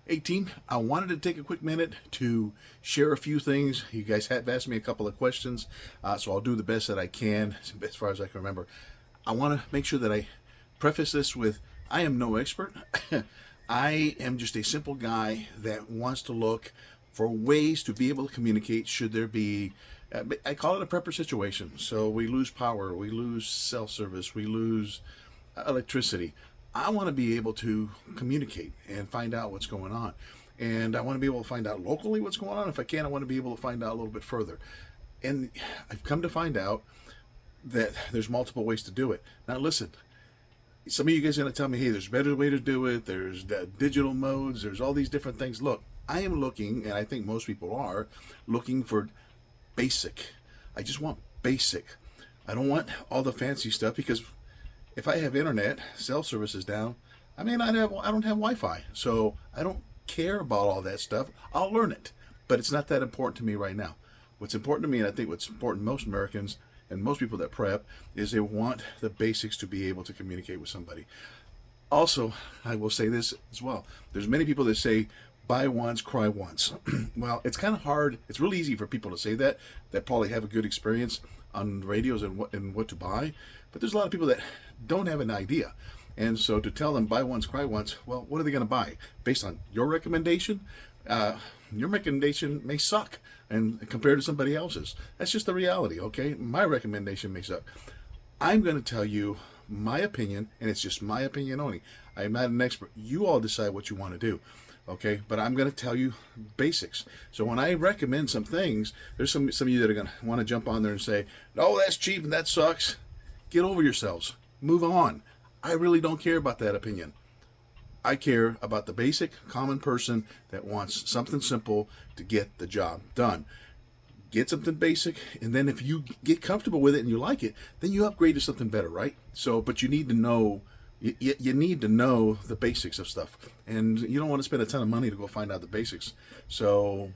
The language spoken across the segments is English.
Hey team, I wanted to take a quick minute to share a few things. You guys have asked me a couple of questions, so I'll do the best that I can as far as I can remember. I want to make sure that I preface this with I am no expert. I am just a simple guy that wants to look for ways to be able to communicate should there be, I call it a prepper situation. So we lose power, we lose cell service, we lose electricity. I want to be able to communicate and find out what's going on. And I want to be able to find out locally what's going on. If I can, I want to be able to find out a little bit further. And I've come to find out that there's multiple ways to do it. Now, listen, some of you guys are going to tell me, hey, there's a better way to do it. There's digital modes. There's all these different things. Look, I am looking, and I think most people are, looking for basic. I just want basic. I don't want all the fancy stuff because if I have internet, cell service is down, I don't have Wi-Fi, so I don't care about all that stuff. I'll learn it, but it's not that important to me right now. What's important to me, and I think what's important to most Americans and most people that prep, is they want the basics to be able to communicate with somebody. Also, I will say this as well. There's many people that say, buy once, cry once. Well, it's kind of hard. It's really easy for people to say that probably have a good experience on radios and what to buy. But there's a lot of people that don't have an idea. And so to tell them buy once, cry once, well, what are they going to buy? Based on your recommendation? Your recommendation may suck and compared to somebody else's. That's just the reality, okay? My recommendation may suck. I'm going to tell you my opinion, and it's just my opinion only. I'm not an expert. You all decide what you want to do. Okay, but I'm going to tell you basics. So when I recommend some things, there's some of you that are going to want to jump on there and say, no, that's cheap and that sucks. Get over yourselves. Move on. I really don't care about that opinion. I care about the basic common person that wants something simple to get the job done. Get something basic, and then if you get comfortable with it and you like it, then you upgrade to something better, right? So, but you need to know you need to know the basics of stuff, and you don't want to spend a ton of money to go find out the basics. So,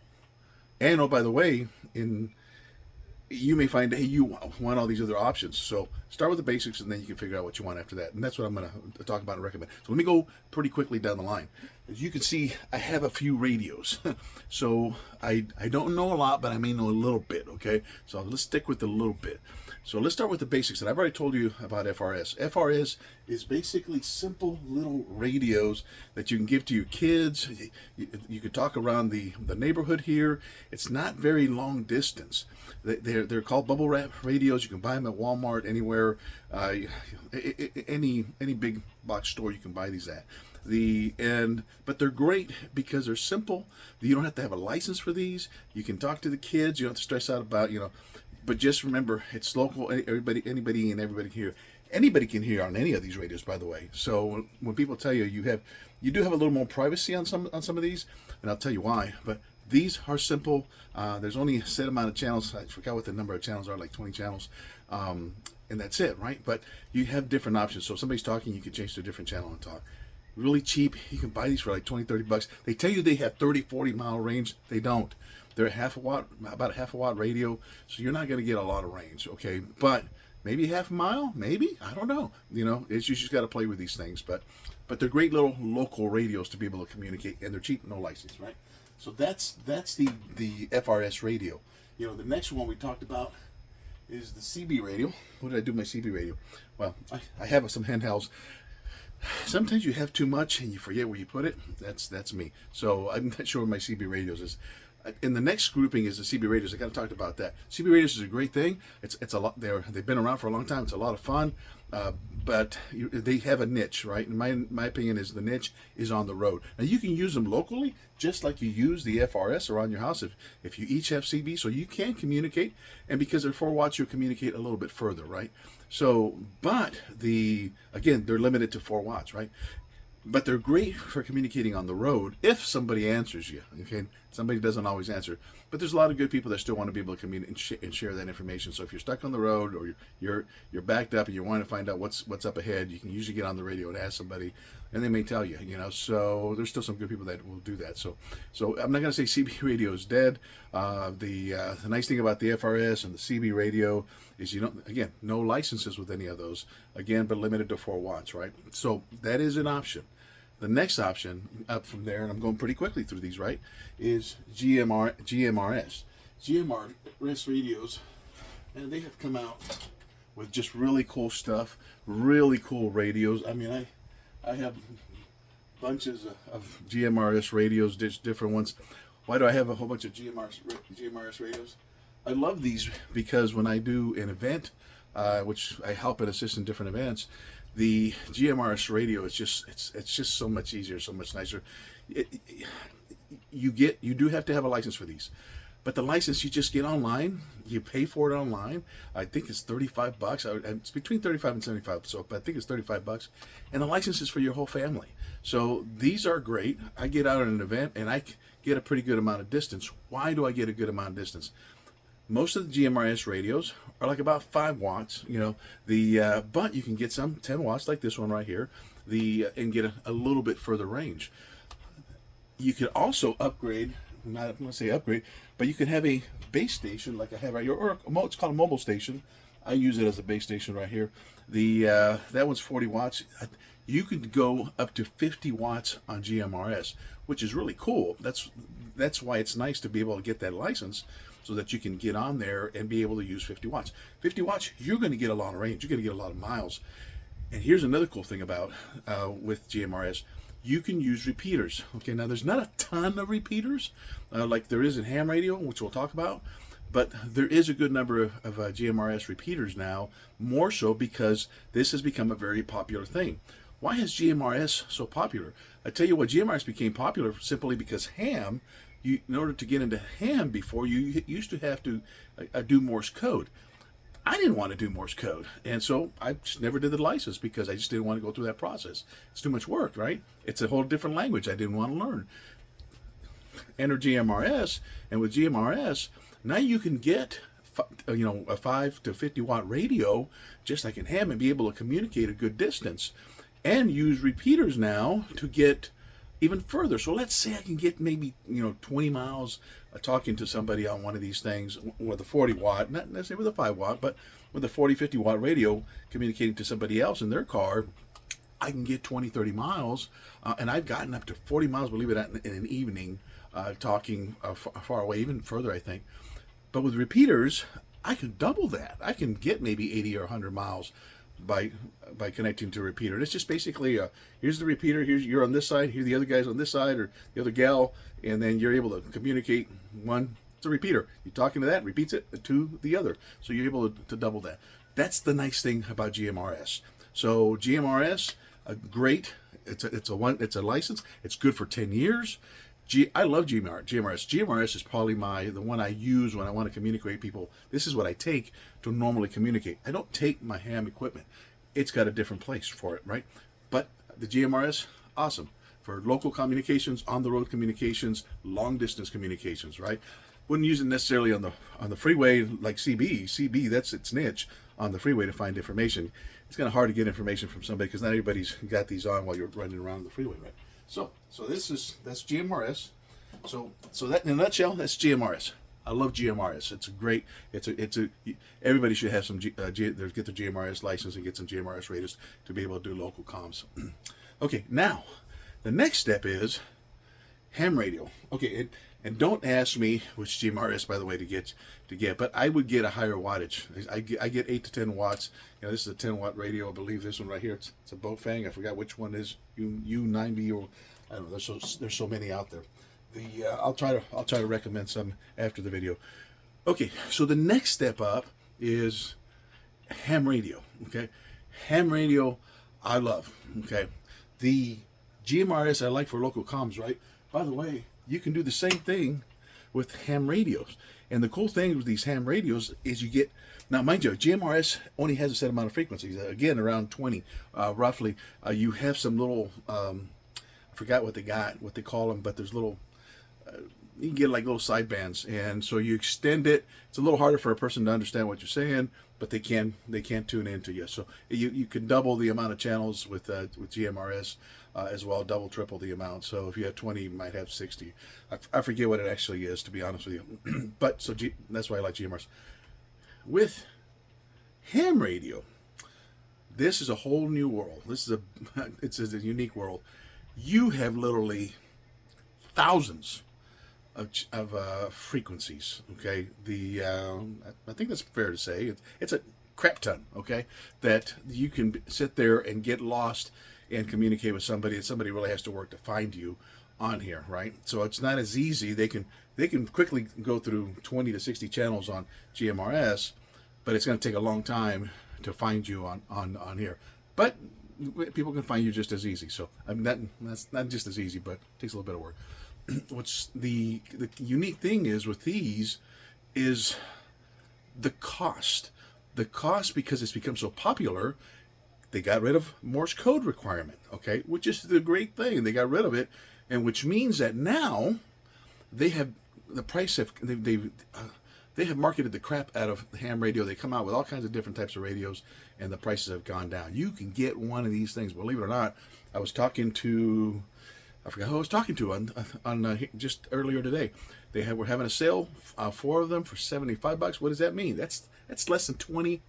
and oh, by the way, you may find, hey, you want all these other options. So start with the basics, and then you can figure out what you want after that. And that's what I'm going to talk about and recommend. So let me go pretty quickly down the line. As you can see, I have a few radios. So I don't know a lot, but I may know a little bit, okay? So let's stick with a little bit. So let's start with the basics. And I've already told you about FRS. FRS is basically simple little radios that you can give to your kids. You can talk around the neighborhood here. It's not very long distance. They're called bubble wrap radios. You can buy them at Walmart, anywhere, any big box store you can buy these at. But they're great because they're simple. You don't have to have a license for these. You can talk to the kids. You don't have to stress out about, But just remember, it's local. Anybody and everybody here. Anybody can hear on any of these radios, by the way. So when people tell you you do have a little more privacy on some of these, and I'll tell you why. But these are simple. There's only a set amount of channels. I forgot what the number of channels are, like 20 channels. And that's it, right? But you have different options. So if somebody's talking, you can change to a different channel and talk. Really cheap. You can buy these for like 20, 30 bucks. They tell you they have 30, 40 mile range. They don't. They're about a half a watt radio. So you're not going to get a lot of range, okay? But maybe half a mile, maybe. I don't know. You just got to play with these things. But they're great little local radios to be able to communicate, and they're cheap, no license, right? So that's the FRS radio. The next one we talked about is the CB radio. What did I do with my CB radio? Well, I have some handhelds. Sometimes you have too much and you forget where you put it. That's me. So I'm not sure where my CB radios is. In the next grouping is the CB radios. I kind of talked about that. CB radios is a great thing. It's a lot. They've been around for a long time. It's a lot of fun, but they have a niche, right? And my opinion is the niche is on the road. Now you can use them locally, just like you use the FRS around your house. If you each have CB, so you can communicate, and because they're 4 watts, you communicate a little bit further, right? So, but again, they're limited to 4 watts, right? But they're great for communicating on the road if somebody answers you. Okay, somebody doesn't always answer, but there's a lot of good people that still want to be able to communicate and share that information. So if you're stuck on the road or you're backed up and you want to find out what's up ahead, you can usually get on the radio and ask somebody, and they may tell you. So there's still some good people that will do that. So I'm not going to say CB radio is dead. The nice thing about the FRS and the CB radio is again, no licenses with any of those, again, but limited to 4 watts, right? So that is an option. The next option up from there, and I'm going pretty quickly through these, right, is GMRS. GMRS radios, and they have come out with just really cool stuff, really cool radios. I mean, I have bunches of GMRS radios, different ones. Why do I have a whole bunch of GMRS radios? I love these because when I do an event, which I help and assist in different events, the GMRS radio is just it's just so much easier, so much nicer. You do have to have a license for these, but the license you just get online. You pay for it online. I think it's $35. It's between 35 and 75. So, but I think it's $35, and the license is for your whole family. So these are great. I get out at an event and I get a pretty good amount of distance. Why do I get a good amount of distance? Most of the GMRS radios are like about 5 watts, but you can get some 10 watts like this one right here, and get a little bit further range. You could also upgrade, I'm not going to say upgrade, but you can have a base station like I have right here, or it's called a mobile station. I use it as a base station right here. That one's 40 watts. You could go up to 50 watts on GMRS, which is really cool. That's why it's nice to be able to get that license, so that you can get on there and be able to use 50 watts. 50 watts, you're going to get a lot of range. You're going to get a lot of miles. And here's another cool thing about with GMRS. You can use repeaters. Okay, now there's not a ton of repeaters like there is in ham radio, which we'll talk about, but there is a good number of GMRS repeaters now, more so because this has become a very popular thing. Why is GMRS so popular? I tell you what, GMRS became popular simply because ham, in order to get into ham before, you used to have to do Morse code. I didn't want to do Morse code, and so I just never did the license because I just didn't want to go through that process. It's too much work, right? It's a whole different language I didn't want to learn. Enter GMRS, and with GMRS, now you can get a 5 to 50 watt radio, just like in ham, and be able to communicate a good distance, and use repeaters now to get even further. So let's say I can get maybe 20 miles talking to somebody on one of these things with a 40 watt, not necessarily with a 5 watt, but with a 40, 50 watt radio, communicating to somebody else in their car. I can get 20, 30 miles, and I've gotten up to 40 miles, believe it or not, in an evening, talking far away, even further, I think. But with repeaters, I can double that. I can get maybe 80 or 100 miles by connecting to a repeater. And it's just basically here's the repeater, you're on this side, here the other guy's on this side, or the other gal, and then you're able to communicate. One, it's a repeater. You're talking to that, repeats it to the other, so you're able to double that. That's the nice thing about GMRS. So GMRS, great. It's a license. It's good for 10 years. I love GMRS. GMRS is probably the one I use when I want to communicate with people. This is what I take to normally communicate. I don't take my ham equipment. It's got a different place for it, right? But the GMRS, awesome. For local communications, on-the-road communications, long-distance communications, right? Wouldn't use it necessarily on the freeway like CB. CB, that's its niche on the freeway to find information. It's kind of hard to get information from somebody because not everybody's got these on while you're running around the freeway, right? So that's GMRS. So that in a nutshell, that's GMRS. I love GMRS. It's a great. Everybody should have some. Get their GMRS license and get some GMRS radios to be able to do local comms. Okay, now the next step is ham radio. Okay, and don't ask me which GMRS, by the way, to get. But I would get a higher wattage. I get 8 to 10 watts. This is a 10 watt radio. I believe this one right here. It's a Bofang. I forgot which one is U90 or I don't know. There's so many out there. I'll try to recommend some after the video. Okay, so the next step up is ham radio. Okay, ham radio I love. Okay, the GMRS I like for local comms. Right. By the way, you can do the same thing with ham radios. And the cool thing with these ham radios is you get, now mind you, GMRS only has a set amount of frequencies, again around 20 roughly. You have some little, I forgot what they call them, but there's little, you can get like little sidebands, and so you extend it. It's a little harder for a person to understand what you're saying, but they can tune into you. So you can double the amount of channels with GMRS as well, double, triple the amount. So if you have 20, you might have 60. I forget what it actually is, to be honest with you. But so that's why I like GMRS. With ham radio, this is a whole new world. It's a unique world. you have literally thousands of frequencies. Okay, I think that's fair to say it's a crap ton. Okay, that you can sit there and get lost and communicate with somebody, and somebody really has to work to find you on here, right? So it's not as easy. They can quickly go through 20 to 60 channels on GMRS, but it's going to take a long time to find you on here. But people can find you just as easy. So I mean that's not just as easy, but it takes a little bit of work. What's the unique thing is with these is the cost. The cost, because it's become so popular, they got rid of Morse code requirement, okay, which is the great thing. They got rid of it, and which means that now they have the price of they have marketed the crap out of ham radio. They come out with all kinds of different types of radios, and the prices have gone down. You can get one of these things, believe it or not. I was talking to, I forgot who I was talking to on just earlier today. Were having a sale, 4 of them for $75. What does that mean? That's less than $20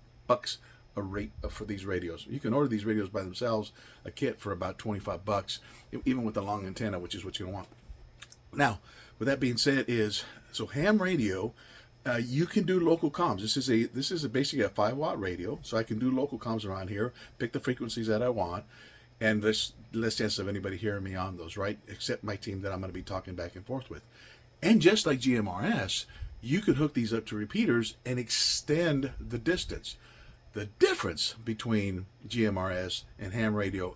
a rate for these radios. You can order these radios by themselves, a kit for about $25, even with the long antenna, which is what you're gonna want. Now, with that being said, so ham radio, you can do local comms. This is basically a 5-watt radio, so I can do local comms around here, pick the frequencies that I want, and there's less chance of anybody hearing me on those, right? Except my team that I'm going to be talking back and forth with. And just like GMRS, you can hook these up to repeaters and extend the distance. The difference between GMRS and ham radio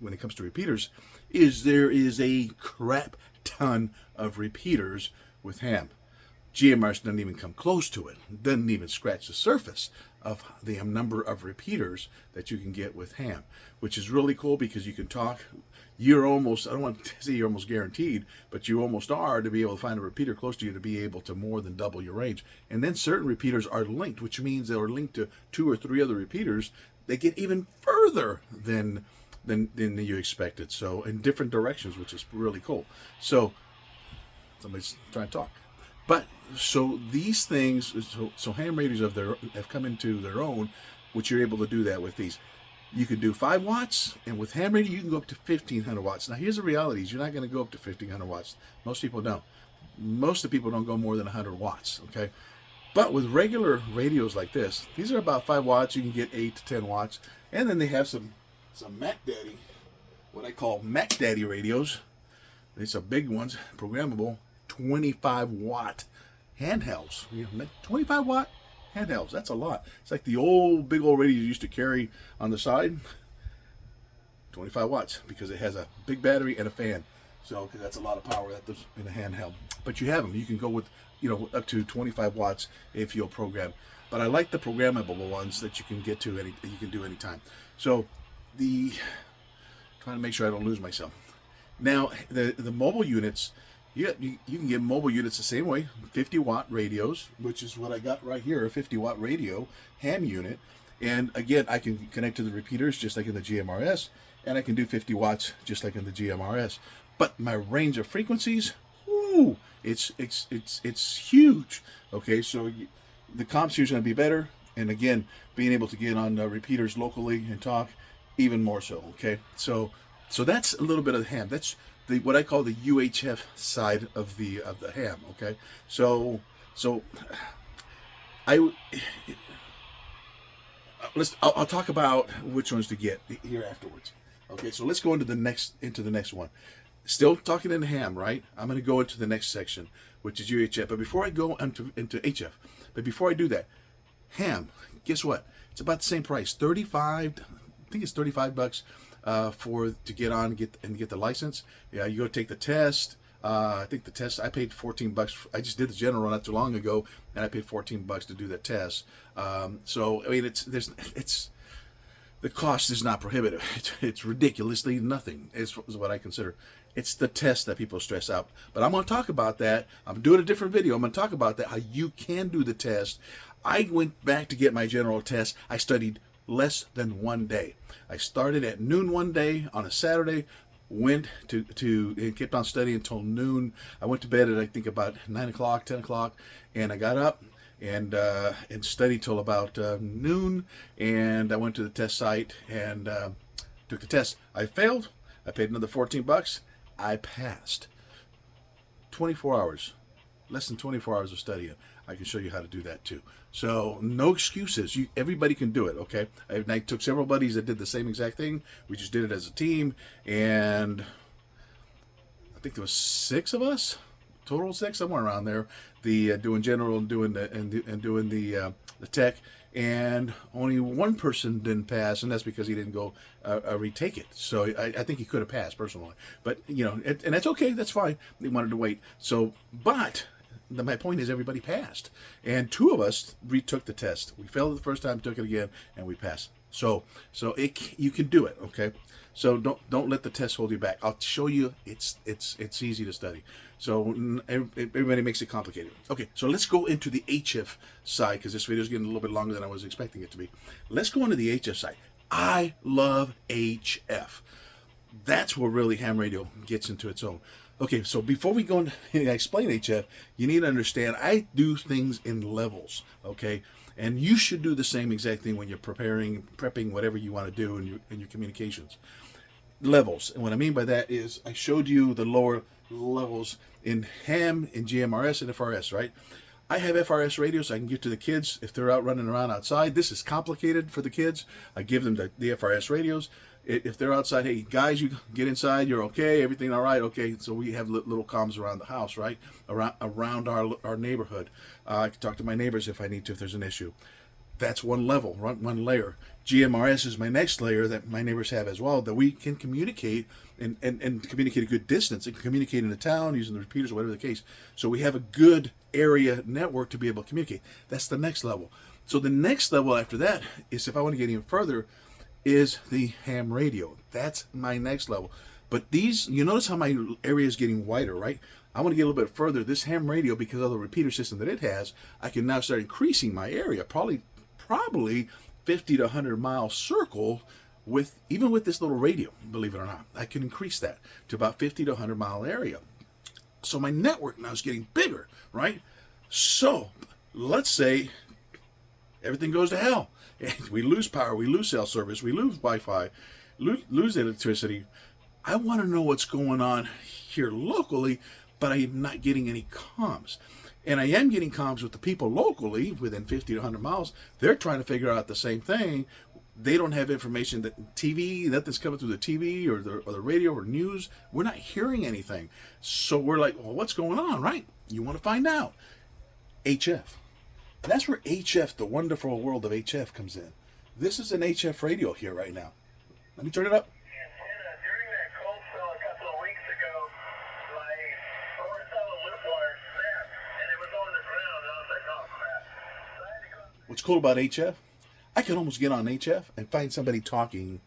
when it comes to repeaters is there is a crap ton of repeaters with ham. GMRS doesn't even come close to it. Doesn't even scratch the surface of the number of repeaters that you can get with ham, which is really cool because you can talk. You're almost, I don't want to say you're almost guaranteed, but you almost are to be able to find a repeater close to you to be able to more than double your range. And then certain repeaters are linked, which means they are linked to 2 or 3 other repeaters. They get even further than you expected. So in different directions, which is really cool. So somebody's trying to talk. But so these things, so ham radios have come into their own, which you're able to do that with these. You can do 5 watts, and with ham radio, you can go up to 1,500 watts. Now, here's the reality: you're not going to go up to 1,500 watts. Most people don't. Most of the people don't go more than 100 watts, okay? But with regular radios like this, these are about 5 watts. You can get 8 to 10 watts. And then they have some Mac Daddy, what I call Mac Daddy radios. These are big ones, programmable, 25-watt handhelds. 25-watt handhelds. That's a lot. It's like the big old radio you used to carry on the side. 25 watts because it has a big battery and a fan. So because that's a lot of power that's in a handheld. But you have them. You can go with up to 25 watts if you'll program. But I like the programmable ones that you can get to you can do anytime. So trying to make sure I don't lose myself. Now the mobile units. You can get mobile units the same way, 50-watt radios, which is what I got right here, a 50-watt radio ham unit. And again, I can connect to the repeaters just like in the GMRS, and I can do 50 watts just like in the GMRS. But my range of frequencies, it's huge. Okay, so the comms here is going to be better, and again, being able to get on repeaters locally and talk, even more so. Okay, so that's a little bit of the ham. That's what I call the UHF side of the ham. Okay, so I'll talk about which ones to get here afterwards. Okay, so let's go into the next one. Still talking in ham, right? I'm going to go into the next section, which is UHF. But before I go into HF, but before I do that, ham. Guess what? It's about the same price. I think it's $35 to get on and get the license. Yeah, you go take the test. I think the test I paid $14. I just did the general not too long ago, and I paid $14 to do that test. So I mean, it's the cost is not prohibitive. It's ridiculously nothing. Is what I consider. It's the test that people stress out. But I'm going to talk about that. I'm doing a different video. I'm going to talk about that, how you can do the test. I went back to get my general test. I studied less than 1 day. I started at noon one day on a Saturday, went to and kept on studying until noon. I went to bed at I think about 9 o'clock, 10 o'clock, and I got up and studied till about noon, and I went to the test site and took the test. I failed. I paid another $14. I passed. 24 hours, less than 24 hours of studying. I can show you how to do that too. So no excuses. Everybody can do it. Okay. I took several buddies that did the same exact thing. We just did it as a team, and I think there was 6 of us, total 6, somewhere around there. The doing general and doing the tech, and only one person didn't pass, and that's because he didn't go retake it. So I think he could have passed personally, but and that's okay. That's fine. They wanted to wait. So, but my point is, everybody passed, and 2 of us retook the test. We failed it the first time, took it again, and we passed. So you can do it. Okay. So don't let the test hold you back. I'll show you. It's easy to study. So everybody makes it complicated. Okay, so let's go into the HF side, because this video is getting a little bit longer than I was expecting it to be. Let's go into the HF side. I love HF. That's where really ham radio gets into its own. Okay, so before we go and explain HF, you need to understand I do things in levels. Okay. And you should do the same exact thing when you're prepping whatever you want to do in your communications. Levels. And what I mean by that is I showed you the lower levels in ham, in GMRS, and FRS, right? I have FRS radios I can give to the kids if they're out running around outside. This is complicated for the kids. I give them the FRS radios. If they're outside, hey, guys, you get inside, you're okay, everything all right, okay. So we have little comms around the house, right? Around our neighborhood. I can talk to my neighbors if I need to, if there's an issue. That's one level, one layer. GMRS is my next layer that my neighbors have as well, that we can communicate and communicate a good distance and communicate in the town using the repeaters or whatever the case. So we have a good area network to be able to communicate. That's the next level. So the next level after that is, if I want to get even further, is the ham radio. That's my next level. But these, you notice how my area is getting wider, right? I want to get a little bit further. This ham radio, because of the repeater system that it has, I can now start increasing my area. Probably 50 to 100 mile circle even with this little radio, believe it or not. I can increase that to about 50 to 100 mile area. So my network now is getting bigger, right? So let's say everything goes to hell. We lose power, we lose cell service, we lose Wi-Fi, lose electricity. I want to know what's going on here locally, but I am not getting any comms. And I am getting comms with the people locally within 50 to 100 miles. They're trying to figure out the same thing. They don't have information, that TV, nothing's coming through the TV or the radio or news. We're not hearing anything. So we're like, well, what's going on, right? You want to find out. HF. That's where HF, the wonderful world of HF, comes in. This is an HF radio here right now. Let me turn it up. During that cold spell a couple of weeks ago, my horizontal loop wire snapped, and it was on the ground, and I was like, oh, crap. So I had to go. What's cool about HF? I can almost get on HF and find somebody talking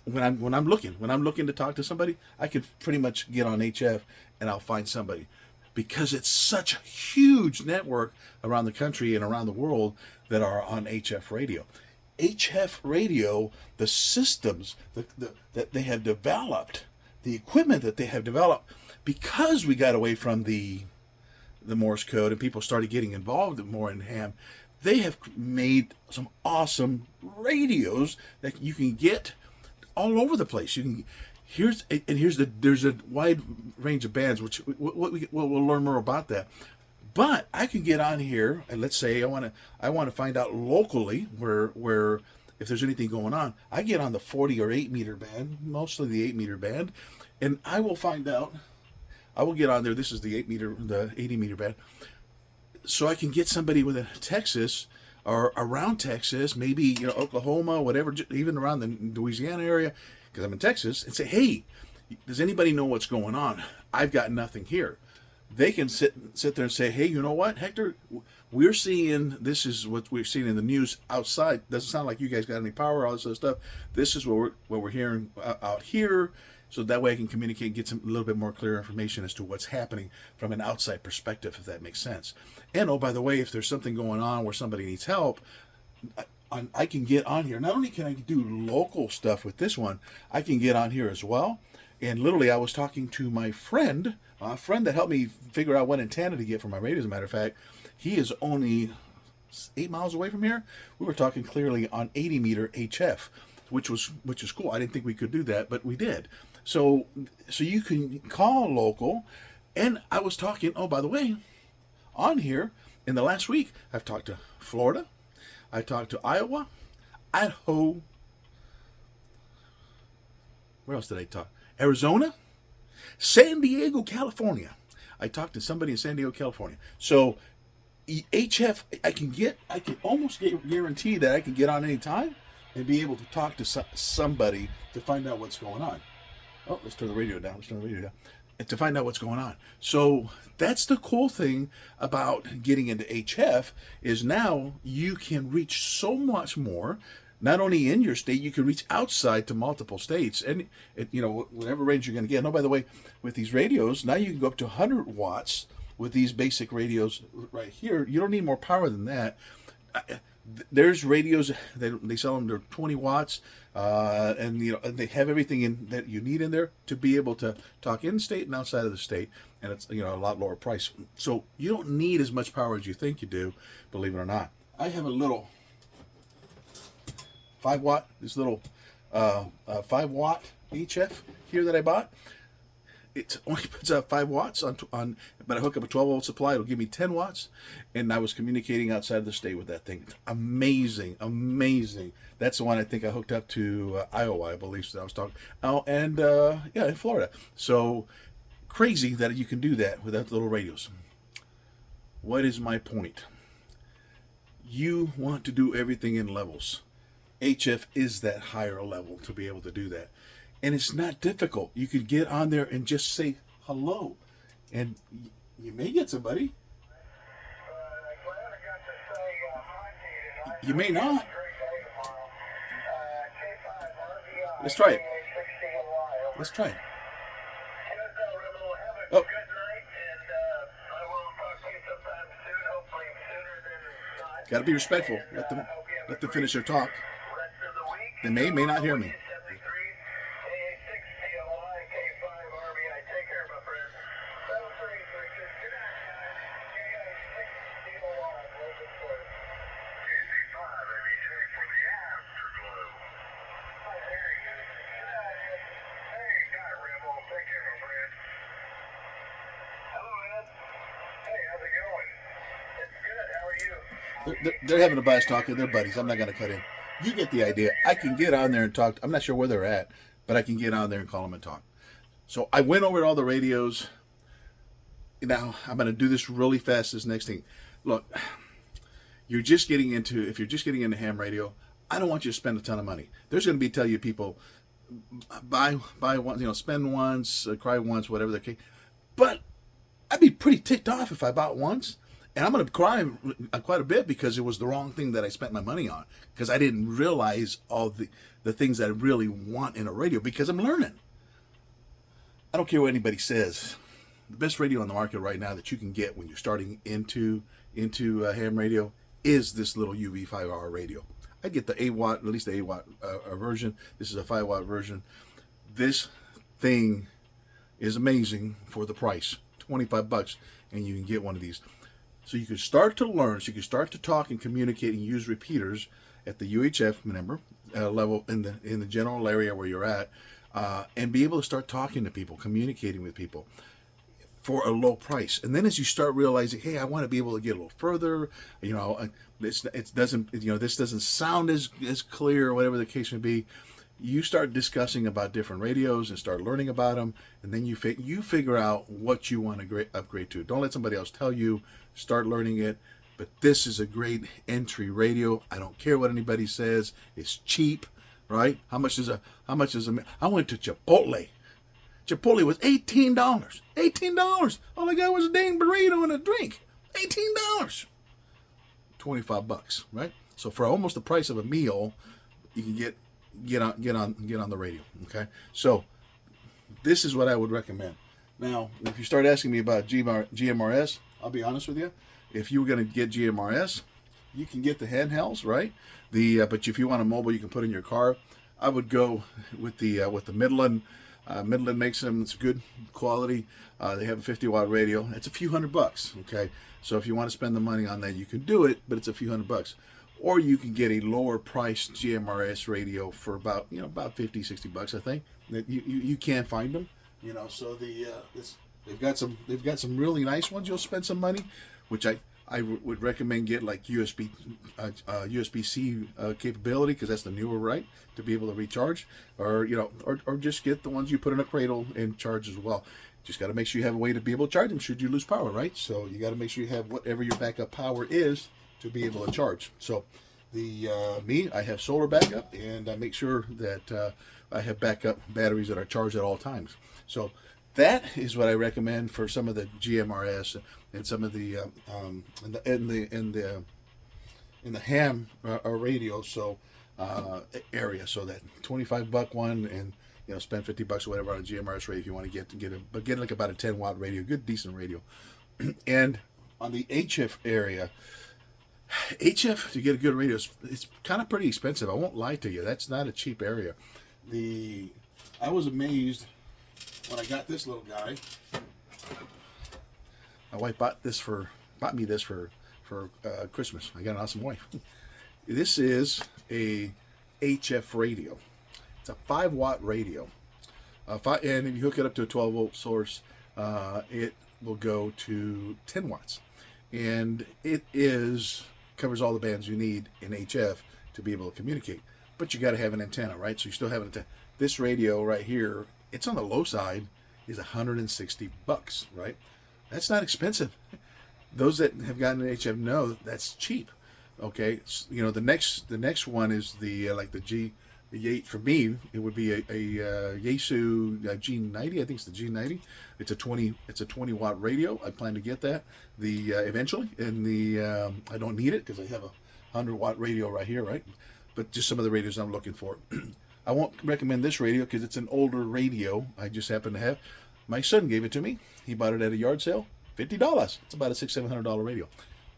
when I'm looking to talk to somebody. I can pretty much get on HF and I'll find somebody, because it's such a huge network around the country and around the world that are on HF radio. HF radio, the systems that they have developed, the equipment that they have developed, because we got away from the Morse code and people started getting involved more in ham, they have made some awesome radios that you can get all over the place. There's a wide range of bands, which we'll learn more about that. But I can get on here, and let's say I want to find out locally where if there's anything going on. I get on the 40 or 8 meter band, mostly the 8 meter band, and I will find out. I will get on there. This is the 80 meter band, so I can get somebody within Texas or around Texas, maybe Oklahoma, whatever, even around the Louisiana area, because I'm in Texas, and say, hey, does anybody know what's going on? I've got nothing here. They can sit there and say, hey, you know what, Hector, we're seeing, this is what we're seeing in the news outside. Doesn't sound like you guys got any power, all this other stuff. This is what we're hearing out here. So that way I can communicate and get a little bit more clear information as to what's happening from an outside perspective, if that makes sense. And oh, by the way, if there's something going on where somebody needs help, I can get on here. Not only can I do local stuff with this one, I can get on here as well. And literally, I was talking to my friend, a friend that helped me figure out what antenna to get for my radio. As a matter of fact, he is only 8 miles away from here. We were talking clearly on 80 meter HF. which is cool. I didn't think we could do that, but we did. So you can call local, and I was talking. Oh, by the way, on here in the last week, I've talked to Florida, I talked to Iowa, Idaho. Where else did I talk? Arizona, San Diego, California. I talked to somebody in San Diego, California. So HF, I can almost guarantee that I can get on any time and be able to talk to somebody to find out what's going on. Oh, let's turn the radio down. And to find out what's going on. So that's the cool thing about getting into HF is now you can reach so much more. Not only in your state, you can reach outside to multiple states, and whatever range you're going to get. Oh, by the way, with these radios, now you can go up to 100 watts with these basic radios right here. You don't need more power than that. There's radios they sell them. They're 20 watts, and they have everything in that you need in there to be able to talk in state and outside of the state, and it's a lot lower price. So you don't need as much power as you think you do, believe it or not. I have a little 5 watt, this little 5 watt HF here that I bought. It only puts out 5 watts on, but I hook up a 12 volt supply. It'll give me 10 watts, and I was communicating outside of the state with that thing. It's amazing. That's the one I think I hooked up to Iowa, I believe. So I was talking. Oh, and in Florida. So crazy that you can do that without the little radios. What is my point? You want to do everything in levels. HF is that higher level to be able to do that. And it's not difficult. You could get on there and just say hello. And you may get somebody. You may not. Let's try it. Oh. Got to be respectful. Let them finish their talk. They may not hear me. They're having a bias talking. They're buddies. I'm not going to cut in. You get the idea. I can get on there and talk. I'm not sure where they're at, but I can get on there and call them and talk. So I went over all the radios. Now I'm going to do this really fast. This next thing. Look, if you're just getting into ham radio, I don't want you to spend a ton of money. There's going to be tell you people buy once, spend once, cry once, whatever the case. But I'd be pretty ticked off if I bought once. And I'm going to cry quite a bit because it was the wrong thing that I spent my money on. Because I didn't realize all the things that I really want in a radio because I'm learning. I don't care what anybody says. The best radio on the market right now that you can get when you're starting into ham radio is this little UV5R radio. I get the 8 watt, at least the 8 watt version. This is a 5 watt version. This thing is amazing for the price. $25, and you can get one of these. So you can start to learn, so you can start to talk and communicate and use repeaters at the UHF level in the general area where you're at, and be able to start talking to people, communicating with people for a low price. And then as you start realizing, hey, I want to be able to get a little further, this doesn't sound as clear or whatever the case may be. You start discussing about different radios and start learning about them, and then you figure out what you want to upgrade to. Don't let somebody else tell you. Start learning it. But this is a great entry radio. I don't care what anybody says. It's cheap, right? How much is I went to Chipotle. Chipotle was $18. $18. All I got was a dang burrito and a drink. $18. $25, right? So for almost the price of a meal, you can get on the radio. Okay, so this is what I would recommend. Now, if you start asking me about GMRS, I'll be honest with you. If you were going to get GMRS, you can get the handhelds, right? But if you want a mobile, you can put in your car. I would go with the Midland. Midland makes them. It's good quality. They have a 50 watt radio. It's a few $100. Okay, so if you want to spend the money on that, you can do it, but it's a few $100. or you can get a lower priced GMRS radio for about about 50, 60 bucks. I think that you can find them. So they've got some really nice ones. You'll spend some money, which I would recommend get like USB-C capability, because that's the newer, right, to be able to recharge, or or just get the ones you put in a cradle and charge as well. Just got to make sure you have a way to be able to charge them should you lose power, right? So you got to make sure you have whatever your backup power is to be able to charge. So I have solar backup, and I make sure that I have backup batteries that are charged at all times. So that is what I recommend for some of the GMRS and some of the in the ham radio area. So that $25 one, and spend $50 or whatever on a GMRS radio if you want to get it, but get like about a 10-watt radio, good decent radio. And on the HF area, HF, to get a good radio, it's kind of pretty expensive. I won't lie to you. That's not a cheap area. I was amazed when I got this little guy. My wife bought me this for Christmas. I got an awesome wife. This is a HF radio. It's a 5-watt radio. And if you hook it up to a 12-volt source, it will go to 10 watts. And it covers all the bands you need in HF to be able to communicate. But you got to have an antenna, right? So you still have an antenna. This radio right here, it's on the low side, is $160, right? That's not expensive. Those that have gotten an HF know that's cheap. Okay, the next one is the for me it would be a Yaesu G90. I think it's the G90. It's a 20-watt radio. I plan to get that eventually, and I don't need it because I have a 100-watt radio right here, right? But just some of the radios I'm looking for. I won't recommend this radio because it's an older radio I just happen to have. My son gave it to me. He bought it at a yard sale, $50. It's about a $600-700 radio.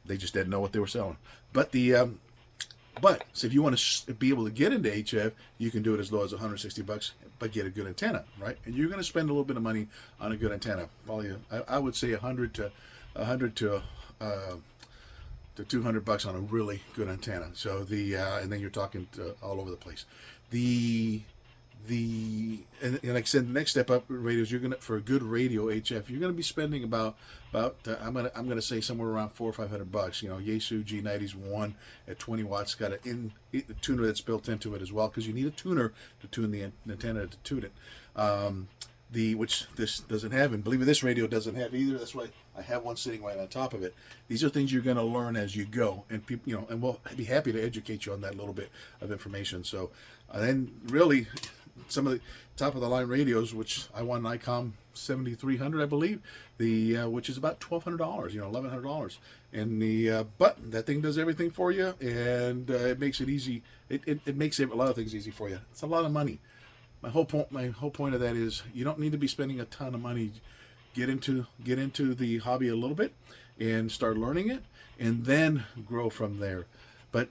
They just didn't know what they were selling. But so if you want to be able to get into HF, you can do it as low as $160, but get a good antenna, right? And you're going to spend a little bit of money on a good antenna. Probably, I would say $100 to $200 on a really good antenna. So and then you're talking all over the place. And like I said, the next step up radios, for a good radio HF, you're gonna be spending about I'm gonna say somewhere around $400 or $500. Yaesu G90's one at 20 watts, got a tuner that's built into it as well, because you need a tuner to tune the antenna to tune it. Which this doesn't have, and believe me, this radio doesn't have either. That's why I have one sitting right on top of it. These are things you're going to learn as you go, and people, and we'll be happy to educate you on that little bit of information. So, then really, some of the top of the line radios, which I want an ICOM 7300, I believe, which is about $1,200, $1,100, and but that thing does everything for you, and it makes it easy. It makes a lot of things easy for you. It's a lot of money. My whole point of that is you don't need to be spending a ton of money. Get into the hobby a little bit and start learning it, and then grow from there. But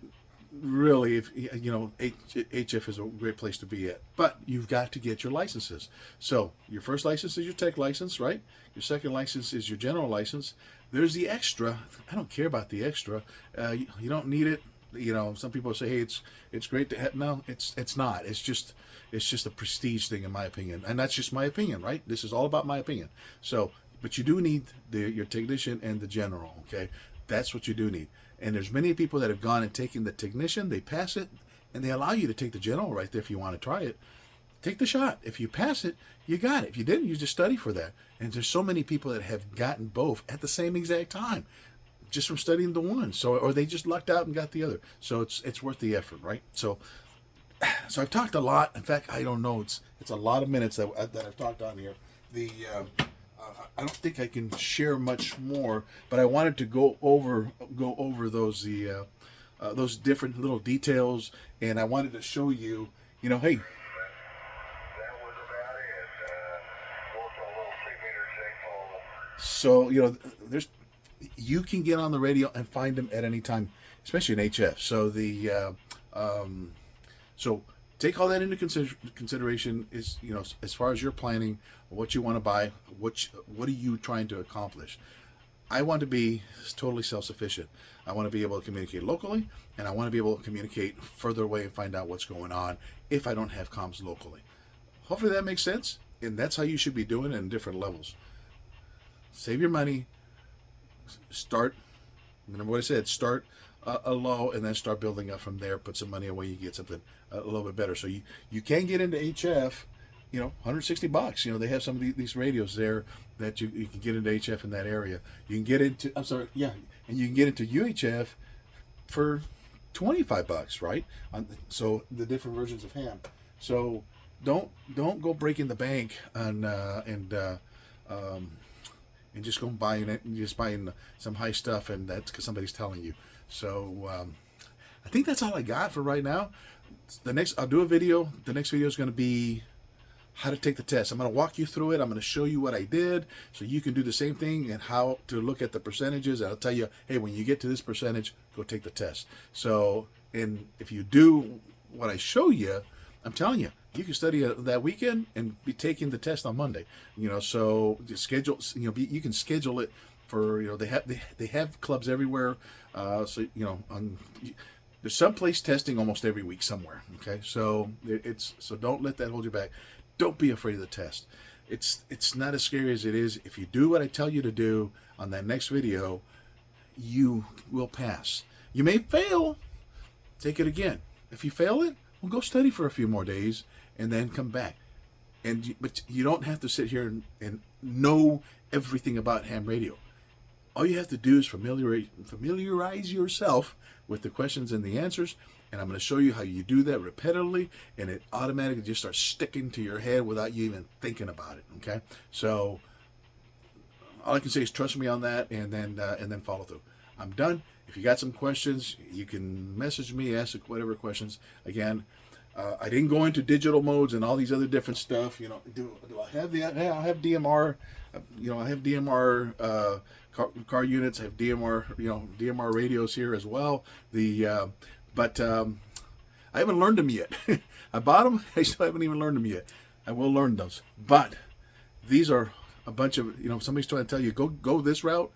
really, if HF is a great place to be at. But you've got to get your licenses. So your first license is your tech license, right? Your second license is your general license. There's the extra. I don't care about the extra. You don't need it. Some people say, hey, it's great to have. No, it's not. It's just a prestige thing, in my opinion, and that's just my opinion, right? This is all about my opinion. So, but you do need your technician and the general. Okay, that's what you do need. And there's many people that have gone and taken the technician, they pass it, and they allow you to take the general right there if you want to try it. Take the shot. If you pass it, you got it. If you didn't, you just study for that. And there's so many people that have gotten both at the same exact time, just from studying the one. So, or they just lucked out and got the other. So it's worth the effort, right? So I've talked a lot. In fact, I don't know. It's a lot of minutes that I've talked on here. I don't think I can share much more, but I wanted to go over those different little details, and I wanted to show you, hey. That was about it. Also a little 3 meter shape hole. So you can get on the radio and find them at any time, especially in HF. So so take all that into consideration. Is as far as you're planning, what you want to buy, what are you trying to accomplish? I want to be totally self-sufficient. I want to be able to communicate locally, and I want to be able to communicate further away and find out what's going on if I don't have comms locally. Hopefully that makes sense, and that's how you should be doing it in different levels. Save your money. Start. Remember what I said. Start a low, and then start building up from there. Put some money away. You get something a little bit better. So you can get into HF. $160. They have some of these radios there that you can get into HF in that area. You can get into, and you can get into UHF for $25, right? So the different versions of ham. So don't go breaking the bank and just go buying it and just buying some high stuff, and that's because somebody's telling you. So I think that's all I got for right now. I'll do a video. The next video is going to be how to take the test. I'm going to walk you through it. I'm going to show you what I did so you can do the same thing, and how to look at the percentages. I'll tell you, hey, when you get to this percentage, go take the test. So, and if you do what I show you, I'm telling you, you can study that weekend and be taking the test on Monday. So just schedule. You can schedule it for. They have clubs everywhere. There's some place testing almost every week somewhere. Okay, so so don't let that hold you back. Don't be afraid of the test. It's not as scary as it is. If you do what I tell you to do on that next video, you will pass. You may fail. Take it again. If you fail it, well, go study for a few more days and then come back. But you don't have to sit here and know everything about ham radio. All you have to do is familiarize yourself with the questions and the answers, and I'm going to show you how you do that repetitively, and it automatically just starts sticking to your head without you even thinking about it. Okay, so all I can say is trust me on that, and then follow through. I'm done. If you got some questions, you can message me, ask whatever questions. Again, I didn't go into digital modes and all these other different stuff. Do I have I have DMR. I have DMR car units. I have DMR. DMR radios here as well. But I haven't learned them yet. I bought them. I still haven't even learned them yet. I will learn those. But these are a bunch of, somebody's trying to tell you, go this route.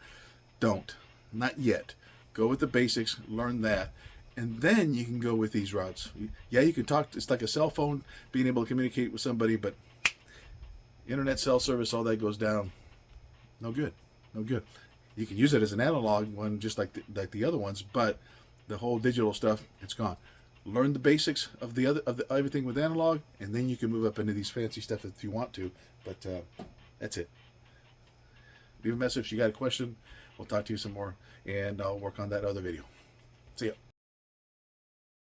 Don't. Not yet. Go with the basics. Learn that. And then you can go with these routes. Yeah, you can talk. It's like a cell phone, being able to communicate with somebody, but internet cell service, all that goes down. No good. No good. You can use it as an analog one, just like the other ones, but the whole digital stuff, it's gone. Learn the basics of everything with analog, and then you can move up into these fancy stuff if you want to. But that's it. Leave a message. You got a question? We'll talk to you some more, and I'll work on that other video. See ya.